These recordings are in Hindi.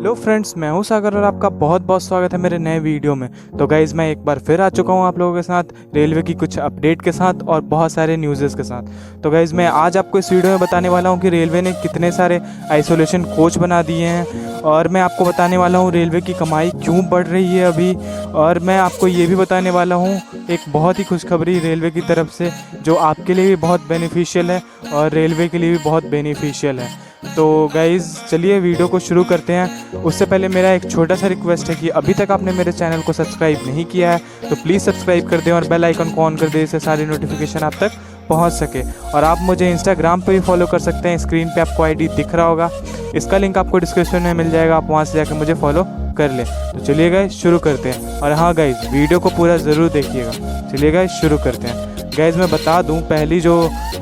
हेलो फ्रेंड्स, मैं हूं सागर और आपका बहुत बहुत स्वागत है मेरे नए वीडियो में। तो गाइज़, मैं एक बार फिर आ चुका हूं आप लोगों के साथ रेलवे की कुछ अपडेट के साथ और बहुत सारे न्यूज़ेस के साथ। तो गाइज़, मैं आज आपको इस वीडियो में बताने वाला हूं कि रेलवे ने कितने सारे आइसोलेशन कोच बना दिए हैं, और मैं आपको बताने वाला हूं रेलवे की कमाई क्यों बढ़ रही है अभी। और मैं आपको ये भी बताने वाला हूँ एक बहुत ही खुशखबरी रेलवे की तरफ से, जो आपके लिए भी बहुत बेनिफिशियल है और रेलवे के लिए भी बहुत बेनिफिशियल है। तो गाइज़, चलिए वीडियो को शुरू करते हैं। उससे पहले मेरा एक छोटा सा रिक्वेस्ट है कि अभी तक आपने मेरे चैनल को सब्सक्राइब नहीं किया है तो प्लीज़ सब्सक्राइब कर दें और बेल आइकन को ऑन कर दें, इससे सारी नोटिफिकेशन आप तक पहुंच सके। और आप मुझे इंस्टाग्राम पे भी फॉलो कर सकते हैं, स्क्रीन पे आपको आईडी दिख रहा होगा, इसका लिंक आपको डिस्क्रिप्शन में मिल जाएगा, आप वहां से जाकर मुझे फॉलो कर लें। तो चलिए गाइज शुरू करते हैं। और हाँ गाइज, वीडियो को पूरा ज़रूर देखिएगा। चलिए गाइज शुरू करते हैं। गाइज, मैं बता दूं, पहली जो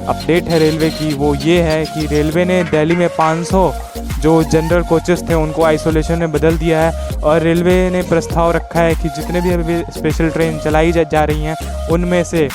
अपडेट है रेलवे की वो ये है कि रेलवे ने दिल्ली में 500 जो जनरल कोचेस थे उनको आइसोलेशन में बदल दिया है। और रेलवे ने प्रस्ताव रखा है कि जितने भी अभी स्पेशल ट्रेन चलाई जा रही हैं उनमें से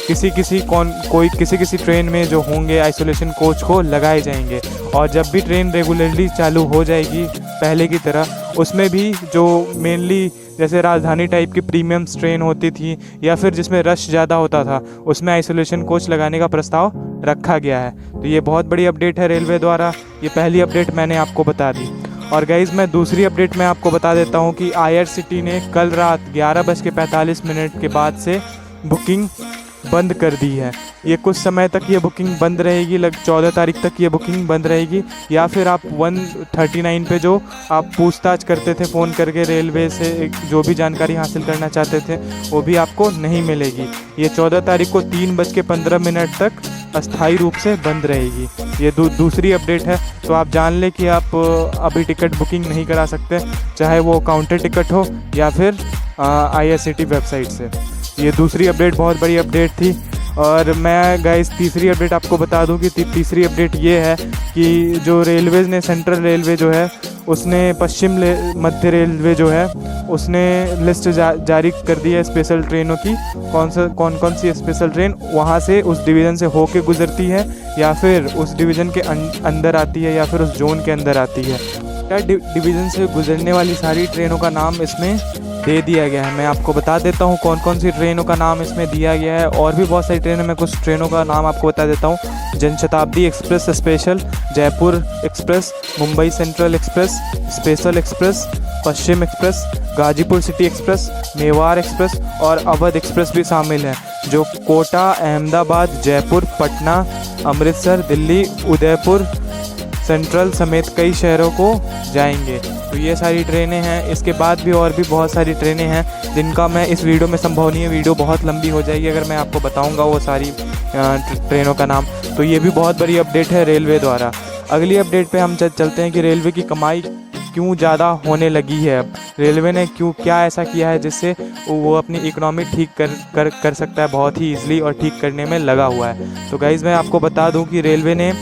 किसी ट्रेन में जो होंगे आइसोलेशन कोच को लगाए जाएंगे। और जब भी ट्रेन रेगुलरली चालू हो जाएगी पहले की तरह, उसमें भी जो मेनली जैसे राजधानी टाइप की प्रीमियम ट्रेन होती थी या फिर जिसमें रश ज़्यादा होता था, उसमें आइसोलेशन कोच लगाने का प्रस्ताव रखा गया है। तो ये बहुत बड़ी अपडेट है रेलवे द्वारा। ये पहली अपडेट मैंने आपको बता दी। और गाइज़, मैं दूसरी अपडेट में आपको बता देता हूँ कि IRCTC ने कल रात 11:45 के बाद से बुकिंग बंद कर दी है। ये कुछ समय तक ये बुकिंग बंद रहेगी, 14 तारीख तक ये बुकिंग बंद रहेगी। या फिर आप 139 पे जो आप पूछताछ करते थे फ़ोन करके रेलवे से, जो भी जानकारी हासिल करना चाहते थे, वो भी आपको नहीं मिलेगी। ये 14 तारीख को 3:15 तक अस्थायी रूप से बंद रहेगी। ये दूसरी अपडेट है। तो आप जान लें कि आप अभी टिकट बुकिंग नहीं करा सकते, चाहे वो काउंटर टिकट हो या फिर IRCTC वेबसाइट से। ये दूसरी अपडेट बहुत बड़ी अपडेट थी। और मैं गाइस तीसरी अपडेट आपको बता दूं कि तीसरी अपडेट ये है कि जो रेलवे ने, सेंट्रल रेलवे जो है उसने पश्चिम मध्य रेलवे जो है उसने लिस्ट जारी कर दी है स्पेशल ट्रेनों की। कौन कौन सी स्पेशल ट्रेन वहाँ से उस डिवीज़न से होके गुजरती है या फिर उस डिवीज़न के अंदर आती है या फिर उस जोन के अंदर आती है। डिवीज़न से गुजरने वाली सारी ट्रेनों का नाम इसमें दे दिया गया है। मैं आपको बता देता हूँ कौन कौन सी ट्रेनों का नाम इसमें दिया गया है। और भी बहुत सारी ट्रेनें, मैं कुछ ट्रेनों का नाम आपको बता देता हूँ। Janshatabdi express special, Jaipur express, Mumbai central express, special express, Paschim express, Ghazipur city express, Mewar express और अवध एक्सप्रेस भी शामिल हैं, जो कोटा, अहमदाबाद, जयपुर, पटना, अमृतसर, दिल्ली, उदयपुर सेंट्रल समेत कई शहरों को जाएंगे। तो ये सारी ट्रेनें हैं। इसके बाद भी और भी बहुत सारी ट्रेनें हैं जिनका मैं इस वीडियो में संभव नहीं है, वीडियो बहुत लंबी हो जाएगी अगर मैं आपको बताऊंगा वो सारी ट्रेनों का नाम। तो ये भी बहुत बड़ी अपडेट है रेलवे द्वारा। अगली अपडेट पे हम चलते हैं कि रेलवे की कमाई क्यों ज़्यादा होने लगी है। अब रेलवे ने क्या ऐसा किया है जिससे वो अपनी इकोनॉमी ठीक कर सकता है बहुत ही ईजिली, और ठीक करने में लगा हुआ है। तो गाइज़, मैं आपको बता दूं कि रेलवे ने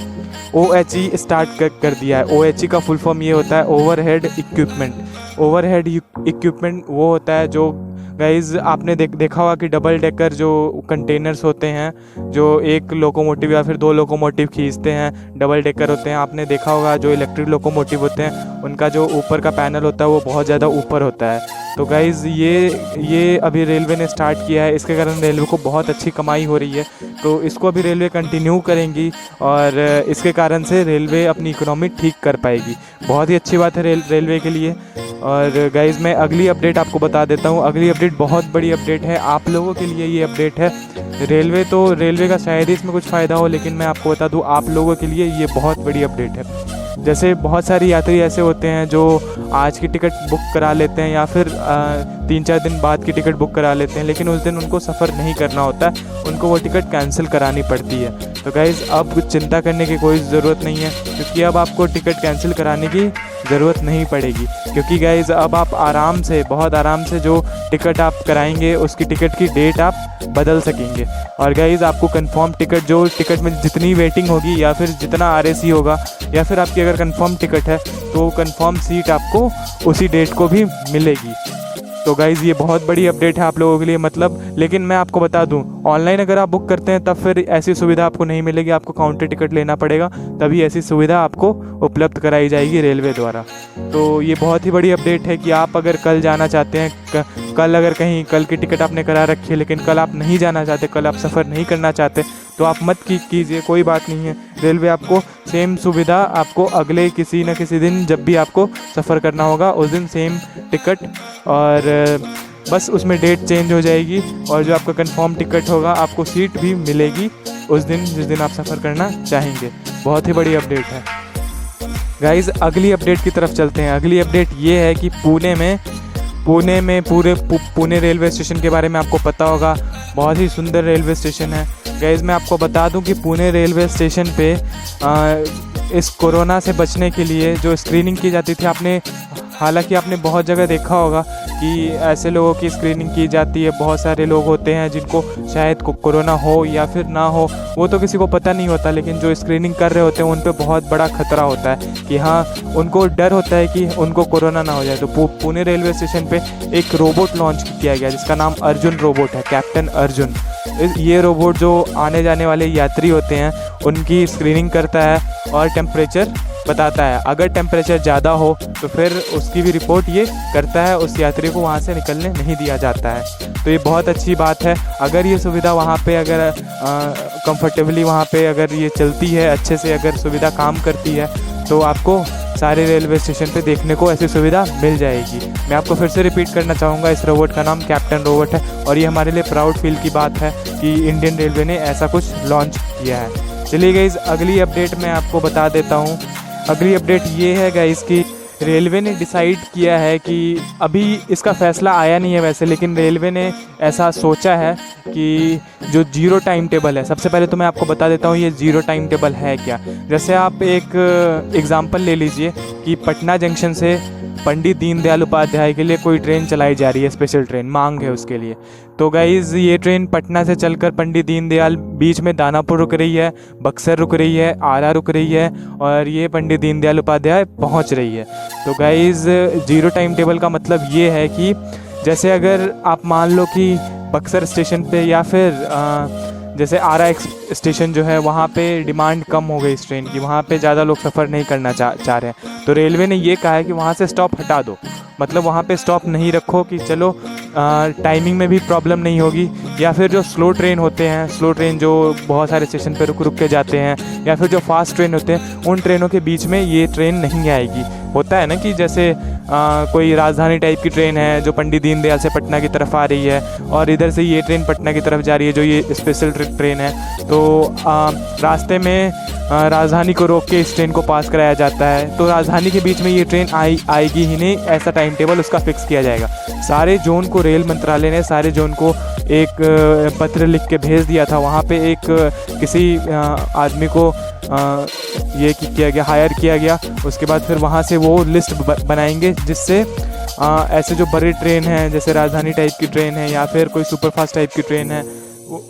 OHE स्टार्ट कर दिया है। OHE का फुल फॉर्म ये होता है ओवरहेड इक्विपमेंट। ओवरहेड इक्विपमेंट वो होता है जो गाइज़ आपने देखा होगा कि डबल डेकर जो कंटेनर्स होते हैं, जो एक लोकोमोटिव या फिर 2 लोकोमोटिव खींचते हैं, डबल डेकर होते हैं। आपने देखा होगा जो इलेक्ट्रिक लोकोमोटिव होते हैं उनका जो ऊपर का पैनल होता है वो बहुत ज़्यादा ऊपर होता है। तो गाइज़ ये अभी रेलवे ने स्टार्ट किया है, इसके कारण रेलवे को बहुत अच्छी कमाई हो रही है। तो इसको अभी रेलवे कंटिन्यू करेंगी और इसके कारण से रेलवे अपनी इकोनॉमी ठीक कर पाएगी। बहुत ही अच्छी बात है रेलवे के लिए। और गाइज़, मैं अगली अपडेट आपको बता देता हूँ। अगली अपडेट बहुत बड़ी अपडेट है आप लोगों के लिए। ये अपडेट है रेलवे का शायद ही इसमें कुछ फ़ायदा हो, लेकिन मैं आपको बता दूँ आप लोगों के लिए ये बहुत बड़ी अपडेट है। जैसे बहुत सारे यात्री ऐसे होते हैं जो आज की टिकट बुक करा लेते हैं या फिर 3-4 दिन बाद की टिकट बुक करा लेते हैं, लेकिन उस दिन उनको सफ़र नहीं करना होता है, उनको वो टिकट कैंसिल करानी पड़ती है। तो गाइज़, अब चिंता करने की कोई ज़रूरत नहीं है, क्योंकि अब आपको टिकट कैंसिल कराने की ज़रूरत नहीं पड़ेगी। क्योंकि गाइज़, अब आप बहुत आराम से जो टिकट आप कराएंगे उसकी टिकट की डेट आप बदल सकेंगे। और गाइज़, आपको कंफर्म टिकट, जो टिकट में जितनी वेटिंग होगी या फिर जितना RAC होगा, या फिर आपकी अगर कंफर्म टिकट है तो कंफर्म सीट आपको उसी डेट को भी मिलेगी। तो गाइज़ ये बहुत बड़ी अपडेट है आप लोगों के लिए, मतलब। लेकिन मैं आपको बता दूं, ऑनलाइन अगर आप बुक करते हैं तब फिर ऐसी सुविधा आपको नहीं मिलेगी, आपको काउंटर टिकट लेना पड़ेगा, तभी ऐसी सुविधा आपको उपलब्ध कराई जाएगी रेलवे द्वारा। तो ये बहुत ही बड़ी अपडेट है कि आप अगर कल जाना चाहते हैं, कल अगर कहीं कल की टिकट आपने करा रखी है लेकिन कल आप नहीं जाना चाहते, कल आप सफ़र नहीं करना चाहते, तो आप मत कीजिए, कोई बात नहीं है। रेलवे आपको सेम सुविधा आपको अगले किसी न किसी दिन जब भी आपको सफ़र करना होगा उस दिन सेम टिकट, और बस उसमें डेट चेंज हो जाएगी, और जो आपका कंफर्म टिकट होगा आपको सीट भी मिलेगी उस दिन जिस दिन आप सफ़र करना चाहेंगे। बहुत ही बड़ी अपडेट है गाइज़। अगली अपडेट की तरफ चलते हैं। अगली अपडेट ये है कि पुणे रेलवे स्टेशन के बारे में आपको पता होगा, बहुत ही सुंदर रेलवे स्टेशन है गाइज़। मैं आपको बता दूं कि पुणे रेलवे स्टेशन पे इस कोरोना से बचने के लिए जो स्क्रीनिंग की जाती थी, हालांकि आपने बहुत जगह देखा होगा कि ऐसे लोगों की स्क्रीनिंग की जाती है। बहुत सारे लोग होते हैं जिनको शायद कोरोना हो या फिर ना हो, वो तो किसी को पता नहीं होता, लेकिन जो स्क्रीनिंग कर रहे होते हैं उन पे बहुत बड़ा खतरा होता है कि हाँ, उनको डर होता है कि उनको कोरोना ना हो जाए। तो पुणे रेलवे स्टेशन पे एक रोबोट लॉन्च किया गया जिसका नाम अर्जुन रोबोट है, कैप्टन अर्जुन। ये रोबोट जो आने जाने वाले यात्री होते हैं उनकी स्क्रीनिंग करता है और टेम्परेचर बताता है। अगर टेम्परेचर ज़्यादा हो तो फिर उसकी भी रिपोर्ट ये करता है, उस यात्री को वहाँ से निकलने नहीं दिया जाता है। तो ये बहुत अच्छी बात है। अगर ये सुविधा वहाँ पे अगर कंफर्टेबली वहाँ पे अगर ये चलती है, अच्छे से अगर सुविधा काम करती है, तो आपको सारे रेलवे स्टेशन पे देखने को ऐसी सुविधा मिल जाएगी। मैं आपको फिर से रिपीट करना चाहूँगा, इस रोबोट का नाम कैप्टन रोबोट है, और ये हमारे लिए प्राउड फील की बात है कि इंडियन रेलवे ने ऐसा कुछ लॉन्च किया है। चलिए गाइज़, अगली अपडेट मैं आपको बता देता हूँ। अगली अपडेट ये है गाइज़ कि रेलवे ने डिसाइड किया है कि अभी इसका फ़ैसला आया नहीं है वैसे, लेकिन रेलवे ने ऐसा सोचा है कि जो जीरो टाइम टेबल है, सबसे पहले तो मैं आपको बता देता हूँ ये जीरो टाइम टेबल है क्या। जैसे आप एक एग्ज़ाम्पल ले लीजिए कि पटना जंक्शन से पंडित दीनदयाल उपाध्याय के लिए कोई ट्रेन चलाई जा रही है, स्पेशल ट्रेन मांग है उसके लिए। तो गाइज़, ये ट्रेन पटना से चलकर पंडित दीनदयाल, बीच में दानापुर रुक रही है, बक्सर रुक रही है, आरा रुक रही है, और ये पंडित दीनदयाल उपाध्याय पहुंच रही है। तो गाइज़, जीरो टाइम टेबल का मतलब ये है कि जैसे अगर आप मान लो कि बक्सर स्टेशन पे या फिर जैसे आरा स्टेशन जो है वहाँ पे डिमांड कम हो गई इस ट्रेन की, वहाँ पे ज़्यादा लोग सफ़र नहीं करना चाह रहे हैं, तो रेलवे ने ये कहा है कि वहाँ से स्टॉप हटा दो, मतलब वहाँ पे स्टॉप नहीं रखो कि चलो टाइमिंग में भी प्रॉब्लम नहीं होगी। या फिर जो स्लो ट्रेन होते हैं, स्लो ट्रेन जो बहुत सारे स्टेशन पे रुक के जाते हैं, या फिर जो फास्ट ट्रेन होते हैं, उन ट्रेनों के बीच में ये ट्रेन नहीं आएगी। होता है ना कि जैसे कोई राजधानी टाइप की ट्रेन है जो पंडित दीनदयाल से पटना की तरफ आ रही है, और इधर से ये ट्रेन पटना की तरफ जा रही है जो ये स्पेशल ट्रेन है, तो रास्ते में राजधानी को रोक के इस ट्रेन को पास कराया जाता है। तो राजधानी के बीच में ये ट्रेन आएगी ही नहीं, ऐसा टाइम टेबल उसका फिक्स किया जाएगा। सारे जोन को रेल मंत्रालय ने सारे जोन को एक पत्र लिख के भेज दिया था। वहाँ पे एक किसी आदमी को ये किया गया, हायर किया गया। उसके बाद फिर वहाँ से वो लिस्ट बनाएंगे जिससे ऐसे जो बड़ी ट्रेन है, जैसे राजधानी टाइप की ट्रेन है या फिर कोई सुपरफास्ट टाइप की ट्रेन है,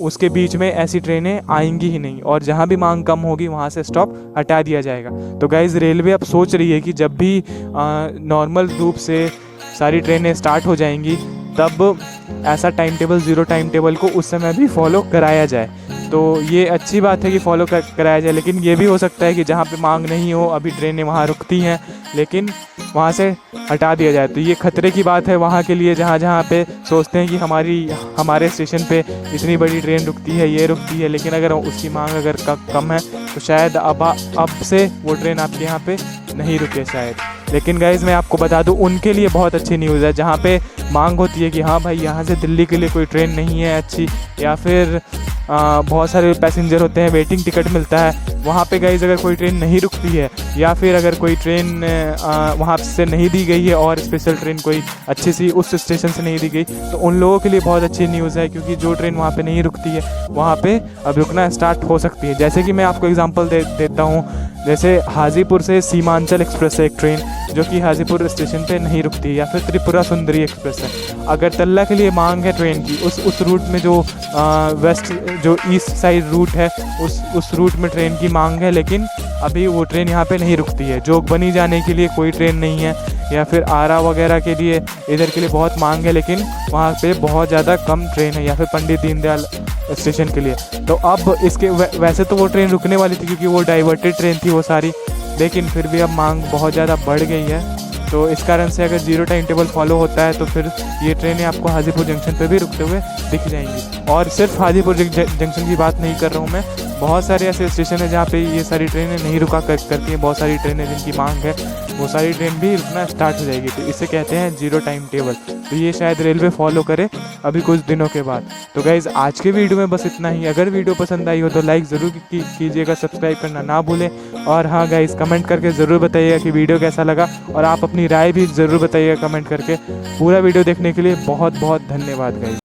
उसके बीच में ऐसी ट्रेनें आएंगी ही नहीं, और जहाँ भी मांग कम होगी वहाँ से स्टॉप हटा दिया जाएगा। तो गाइज़, रेलवे अब सोच रही है कि जब भी नॉर्मल रूप से सारी ट्रेनें स्टार्ट हो जाएंगी तब ऐसा time table, zero time table को उस समय भी फॉलो कराया जाए। तो ये अच्छी बात है कि फॉलो कराया जाए, लेकिन ये भी हो सकता है कि जहाँ पे मांग नहीं हो, अभी ट्रेनें वहाँ रुकती हैं, लेकिन वहाँ से हटा दिया जाए। तो ये खतरे की बात है वहाँ के लिए, जहाँ पे सोचते हैं कि हमारे स्टेशन पे इतनी बड़ी ट्रेन रुकती है, ये रुकती है, लेकिन अगर उसकी मांग अगर कम है तो शायद अब से वो ट्रेन आपके यहाँ पे नहीं रुके शायद। लेकिन गाइज़, मैं आपको बता दूं, उनके लिए बहुत अच्छी न्यूज़ है जहाँ पे मांग होती है कि हाँ भाई, यहाँ से दिल्ली के लिए कोई ट्रेन नहीं है अच्छी, या फिर बहुत सारे पैसेंजर होते हैं, वेटिंग टिकट मिलता है, वहाँ पे गाइज़ अगर कोई ट्रेन नहीं रुकती है, या फिर अगर कोई ट्रेन वहाँ से नहीं दी गई है और स्पेशल ट्रेन कोई अच्छी सी उस स्टेशन से नहीं दी गई, तो उन लोगों के लिए बहुत अच्छी न्यूज़ है, क्योंकि जो ट्रेन वहाँ पे नहीं रुकती है वहाँ पे अब रुकना स्टार्ट हो सकती है। जैसे कि मैं आपको एग्जांपल देता हूँ, जैसे हाजीपुर से सीमांचल एक्सप्रेस है एक ट्रेन जो कि हाजीपुर स्टेशन पे नहीं रुकती है, या फिर त्रिपुरा सुंदरी एक्सप्रेस है। अगरतला के लिए मांग है ट्रेन की, उस रूट में जो वेस्ट जो ईस्ट साइड रूट है उस रूट में ट्रेन की मांग है, लेकिन अभी वो ट्रेन यहाँ पे नहीं रुकती है। जोगबनी जाने के लिए कोई ट्रेन नहीं है, या फिर आरा वगैरह के लिए इधर के लिए बहुत मांग है, लेकिन वहाँ पे बहुत ज़्यादा कम ट्रेन है, या फिर पंडित दीनदयाल स्टेशन के लिए। तो अब इसके वैसे तो वो ट्रेन रुकने वाली थी क्योंकि वो डाइवर्टेड ट्रेन थी वो सारी, लेकिन फिर भी अब मांग बहुत ज़्यादा बढ़ गई है। तो इस कारण से अगर जीरो टाइम टेबल फॉलो होता है तो फिर ये ट्रेनें आपको हाजीपुर जंक्शन पे भी रुकते हुए दिख जाएंगी। और सिर्फ हाजीपुर जंक्शन की बात नहीं कर रहा हूँ मैं, बहुत सारे ऐसे स्टेशन है जहाँ पे ये सारी ट्रेनें नहीं रुका करती हैं। बहुत सारी ट्रेनें जिनकी मांग है वो सारी ट्रेन भी रुकना स्टार्ट हो जाएगी। तो इसे कहते हैं जीरो टाइम टेबल। तो ये शायद रेलवे फॉलो करे अभी कुछ दिनों के बाद। तो गाइज़ आज के वीडियो में बस इतना ही। अगर वीडियो पसंद आई हो तो लाइक ज़रूर कीजिएगा, सब्सक्राइब करना ना भूलें। और हाँ गाइज़, कमेंट करके ज़रूर बताइएगा कि वीडियो कैसा लगा, और आप अपनी राय भी ज़रूर बताइएगा कमेंट करके। पूरा वीडियो देखने के लिए बहुत बहुत धन्यवाद गाइज़।